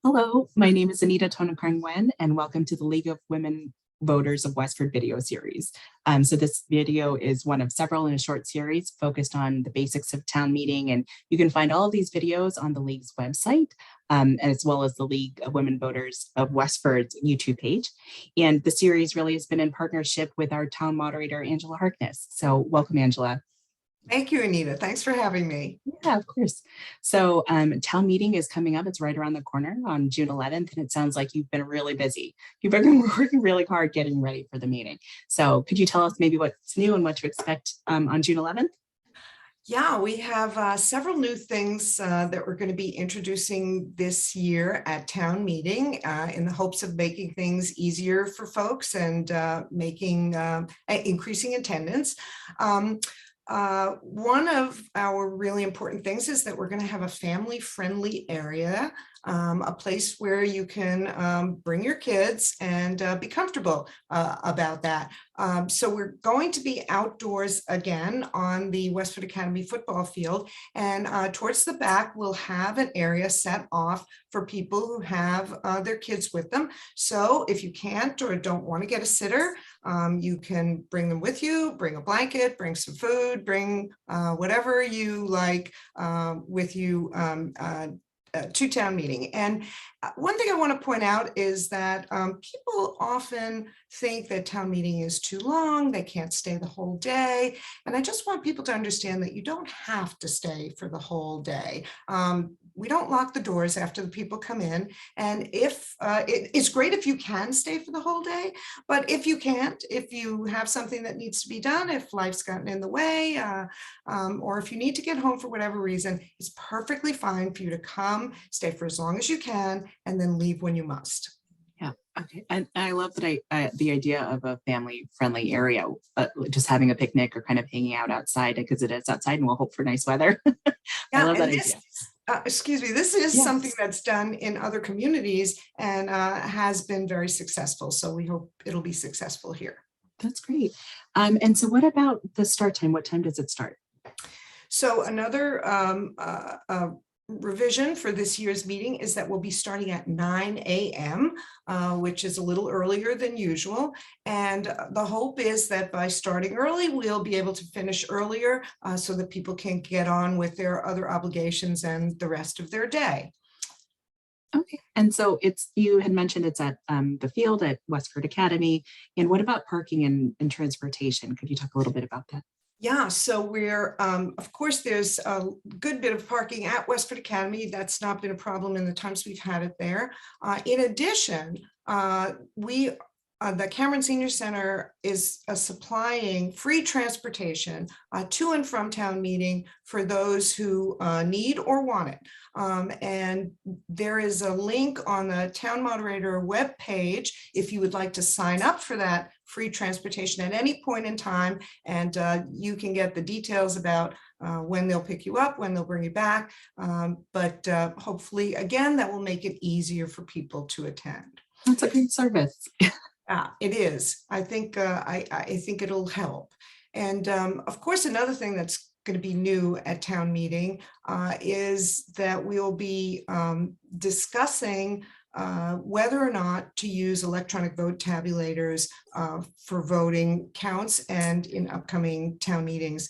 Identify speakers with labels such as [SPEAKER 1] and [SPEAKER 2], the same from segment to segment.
[SPEAKER 1] Hello, my name is Anita Tonakarn-Wen, and welcome to the League of Women Voters of Westford video series. So this video is one of several in a short series focused on the basics of town meeting, and you can find all of these videos on the League's website, as well as the League of Women Voters of Westford's YouTube page. And the series really has been in partnership with our town moderator, Angela Harkness. So welcome, Angela.
[SPEAKER 2] Thank you, Anita. Thanks for having me.
[SPEAKER 1] Yeah, of course. So town meeting is coming up. It's right around the corner on June 11th. And it sounds like you've been really busy. You've been working really hard getting ready for the meeting. So could you tell us maybe what's new and what to expect on June 11th?
[SPEAKER 2] Yeah, we have several new things that we're going to be introducing this year at town meeting in the hopes of making things easier for folks and increasing attendance. One of our really important things is that we're going to have a family-friendly area, a place where you can bring your kids and be comfortable about that. So we're going to be outdoors again on the Westford Academy football field, and towards the back we'll have an area set off for people who have their kids with them. So if you can't or don't want to get a sitter, you can bring them with you, bring a blanket, bring some food, bring whatever you like with you to town meeting. And one thing I want to point out is that people often think that town meeting is too long, they can't stay the whole day. And I just want people to understand that you don't have to stay for the whole day. We don't lock the doors after the people come in. And if it's great if you can stay for the whole day, but if you can't, if you have something that needs to be done, if life's gotten in the way, or if you need to get home for whatever reason, it's perfectly fine for you to come, stay for as long as you can, and then leave when you must.
[SPEAKER 1] Yeah, okay. And I love that the idea of a family-friendly area, just having a picnic or kind of hanging out outside, because it is outside and we'll hope for nice weather. I love that idea.
[SPEAKER 2] Excuse me, this is something that's done in other communities and has been very successful. So we hope it'll be successful here.
[SPEAKER 1] That's great. And so what about the start time? What time does it start?
[SPEAKER 2] So another revision for this year's meeting is that we'll be starting at 9 a.m., which is a little earlier than usual. And the hope is that by starting early, we'll be able to finish earlier so that people can get on with their other obligations and the rest of their day.
[SPEAKER 1] Okay, and so you had mentioned it's at the field at Westford Academy. And what about parking and transportation? Could you talk a little bit about that?
[SPEAKER 2] Yeah, so we're, of course, there's a good bit of parking at Westford Academy. That's not been a problem in the times we've had it there. In addition, the Cameron Senior Center is supplying free transportation to and from town meeting for those who need or want it. And there is a link on the town moderator webpage if you would like to sign up for that free transportation at any point in time, and you can get the details about when they'll pick you up, when they'll bring you back. But hopefully, again, that will make it easier for people to attend.
[SPEAKER 1] That's a great service.
[SPEAKER 2] It is. I think it'll help. And of course, another thing that's going to be new at town meeting is that we'll be discussing whether or not to use electronic vote tabulators for voting counts and in upcoming town meetings.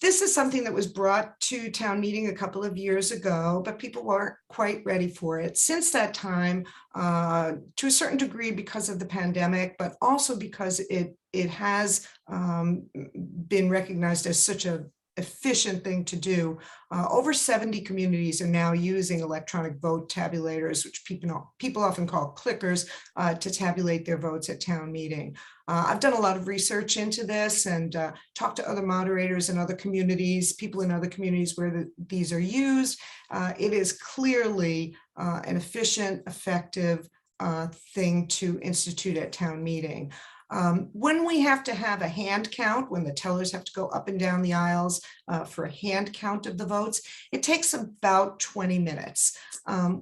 [SPEAKER 2] This is something that was brought to town meeting a couple of years ago, but people weren't quite ready for it. Since that time, to a certain degree because of the pandemic, but also because it has been recognized as such an efficient thing to do. Over 70 communities are now using electronic vote tabulators, which people often call clickers, to tabulate their votes at town meeting. I've done a lot of research into this and talked to other moderators in other communities, people in other communities where these are used. It is clearly an efficient, effective thing to institute at town meeting. When we have to have a hand count, when the tellers have to go up and down the aisles for a hand count of the votes, it takes about 20 minutes.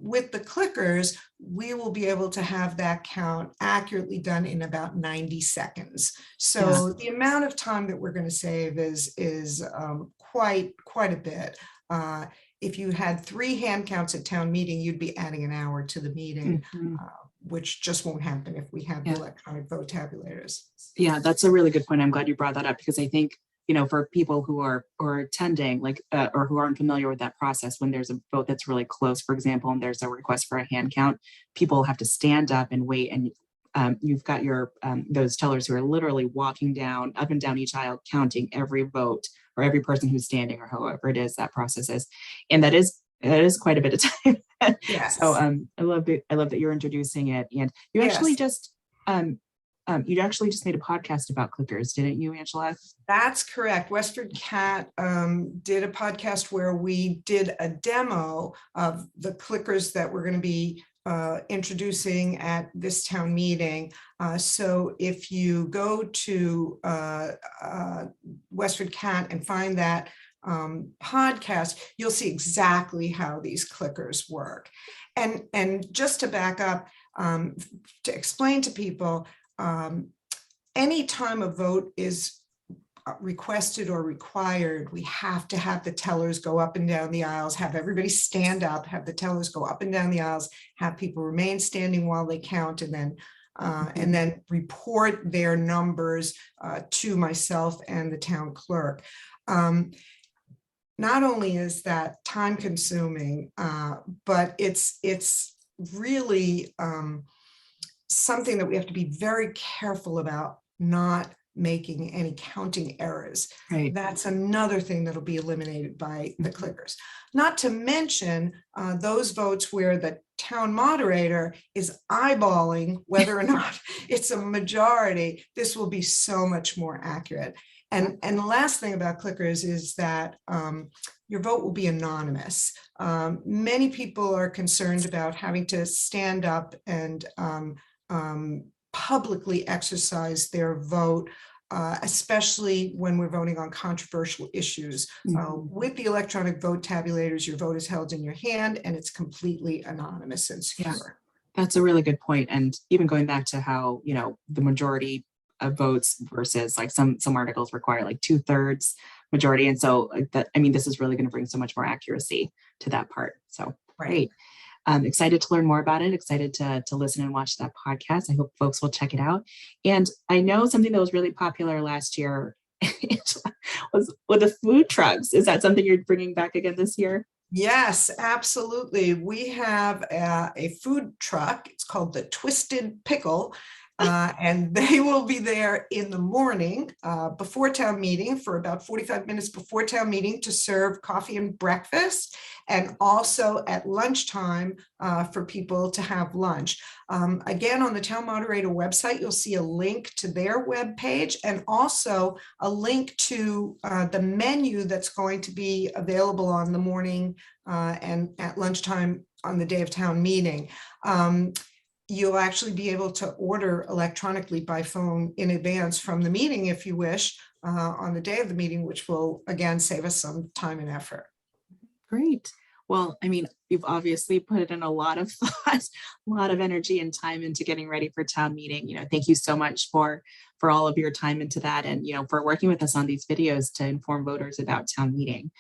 [SPEAKER 2] With the clickers, we will be able to have that count accurately done in about 90 seconds. So the amount of time that we're going to save is quite a bit. if you had 3 hand counts at town meeting, you'd be adding an hour to the meeting,
[SPEAKER 1] Mhm.
[SPEAKER 2] which just won't happen if we have the
[SPEAKER 1] Yeah.
[SPEAKER 2] electronic vote tabulators.
[SPEAKER 1] Yeah, that's a really good point. I'm glad you brought that up because I think, for people who are attending, like, or who aren't familiar with that process, when there's a vote that's really close, for example, and there's a request for a hand count, people have to stand up and wait. And you've got your those tellers who are literally walking down up and down each aisle, counting every vote or every person who's standing or however it is that process is. And that is quite a bit of time.
[SPEAKER 2] Yes.
[SPEAKER 1] So I love that you're introducing it. And you actually
[SPEAKER 2] Yes.
[SPEAKER 1] just you actually just made a podcast about clickers, didn't you, Angela?
[SPEAKER 2] That's correct. Westford Cat did a podcast where we did a demo of the clickers that we're going to be introducing at this town meeting. So if you go to Westford Cat and find that podcast, you'll see exactly how these clickers work. And just to back up, to explain to people, anytime a vote is requested or required, we have to have the tellers go up and down the aisles, have everybody stand up, have the tellers go up and down the aisles, have people remain standing while they count, and then report their numbers to myself and the town clerk. Not only is that time consuming, but it's really something that we have to be very careful about not making any counting errors.
[SPEAKER 1] Right.
[SPEAKER 2] That's another thing that'll be eliminated by the clickers. Not to mention those votes where the town moderator is eyeballing whether or not it's a majority. This will be so much more accurate. And the last thing about clickers is that your vote will be anonymous. Many people are concerned about having to stand up and publicly exercise their vote, especially when we're voting on controversial issues. With the electronic vote tabulators, your vote is held in your hand and it's completely anonymous and secure.
[SPEAKER 1] Yeah, that's a really good point. And even going back to how, the majority of votes versus like some articles require like 2/3 majority. And so this is really going to bring so much more accuracy to that part. So great. I'm excited to learn more about it, excited to listen and watch that podcast. I hope folks will check it out. And I know something that was really popular last year was with the food trucks. Is that something you're bringing back again this year?
[SPEAKER 2] Yes, absolutely. We have a food truck. It's called the Twisted Pickle. And they will be there in the morning before town meeting for about 45 minutes before town meeting to serve coffee and breakfast, and also at lunchtime for people to have lunch. Again, on the town moderator website, you'll see a link to their webpage and also a link to the menu that's going to be available on the morning and at lunchtime on the day of town meeting. You'll actually be able to order electronically by phone in advance from the meeting if you wish on the day of the meeting, which will again save us some time and effort.
[SPEAKER 1] Great. Well, you've obviously put in a lot of thought, a lot of energy and time into getting ready for town meeting. Thank you so much for all of your time into that, and for working with us on these videos to inform voters about town meeting.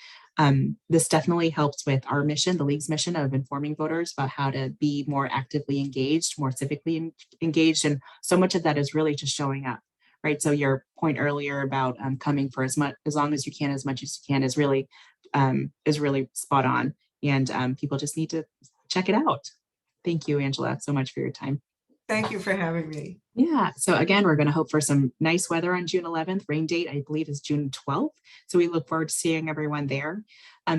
[SPEAKER 1] This definitely helps with our mission, the League's mission of informing voters about how to be more actively engaged, more civically engaged. And so much of that is really just showing up, right? So your point earlier about coming for as long as you can, as much as you can is really spot on. And people just need to check it out. Thank you, Angela, so much for your time.
[SPEAKER 2] Thank you for having me.
[SPEAKER 1] Yeah. So again, we're going to hope for some nice weather on June 11th. Rain date, I believe, is June 12th. So we look forward to seeing everyone there.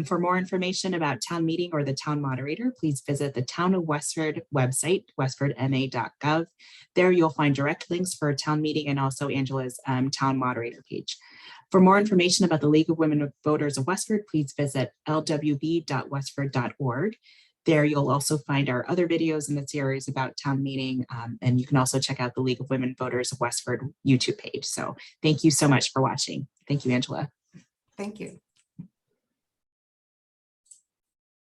[SPEAKER 1] For more information about town meeting or the town moderator, please visit the Town of Westford website, westfordma.gov. There you'll find direct links for town meeting and also Angela's town moderator page. For more information about the League of Women Voters of Westford, please visit lwb.westford.org. There you'll also find our other videos in the series about town meeting, and you can also check out the League of Women Voters of Westford YouTube page. So thank you so much for watching. Thank you, Angela.
[SPEAKER 2] Thank you.